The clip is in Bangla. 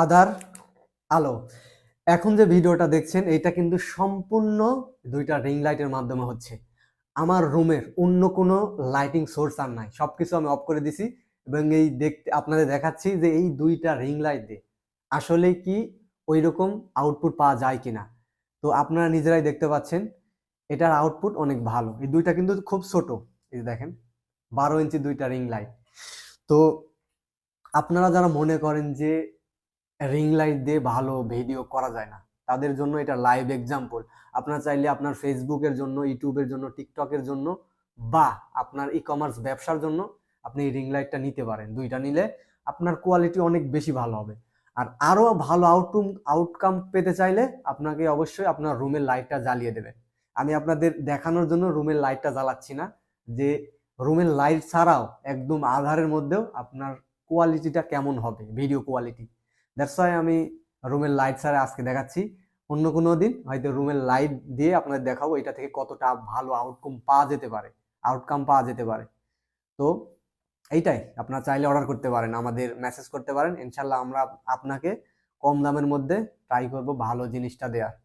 আধার আলো। এখন যে ভিডিওটা দেখছেন এইটা কিন্তু সম্পূর্ণ দুইটা রিং লাইটের মাধ্যমে হচ্ছে। আমার রুমের অন্য কোনো লাইটিং সোর্স আর নাই, সবকিছু আমি অফ করে দিছি এবং এই দেখতে আপনাদের দেখাচ্ছি যে এই দুইটা রিং লাইট দিয়ে আসলে কি ওই রকম আউটপুট পাওয়া যায় কিনা। তো আপনারা নিজেরাই দেখতে পাচ্ছেন এটার আউটপুট অনেক ভালো। এই দুইটা কিন্তু খুব ছোট, এই দেখেন 12 ইঞ্চি দুইটা রিং লাইট। তো আপনারা যারা মনে করেন যে রিং লাইট দিয়ে ভালো ভিডিও করা যায় না, তাদের জন্য এটা লাইভ এক্সাম্পল। আপনারা চাইলে আপনার ফেসবুকের জন্য, ইউটিউবের জন্য, টিকটকের জন্য বা আপনার ই কমার্স ব্যবসার জন্য আপনি এই রিং লাইটটা নিতে পারেন। দুইটা নিলে আপনার কোয়ালিটি অনেক বেশি ভালো হবে। আর আরো ভালো আউটকাম পেতে চাইলে আপনাকে অবশ্যই আপনার রুমের লাইটটা জ্বালিয়ে দেবেন। আমি আপনাদের দেখানোর জন্য রুমের লাইটটা জ্বালাচ্ছি না, যে রুমের লাইট ছাড়াও একদম আধারের মধ্যেও আপনার কোয়ালিটিটা কেমন হবে, ভিডিও কোয়ালিটি। দ্যাটস ওয়াই আমি রুমের লাইট ছাড়া আজকে দেখাচ্ছি। অন্য কোনো দিন হয়তো রুমের লাইট দিয়ে আপনাদের দেখাবো এটা থেকে কতটা ভালো আউটকাম পাওয়া যেতে পারে। তো এইটাই, আপনারা চাইলে অর্ডার করতে পারেন, আমাদের মেসেজ করতে পারেন, ইনশাল্লাহ আমরা আপনাকে কম দামের মধ্যে ট্রাই করব ভালো জিনিসটা দেওয়ার।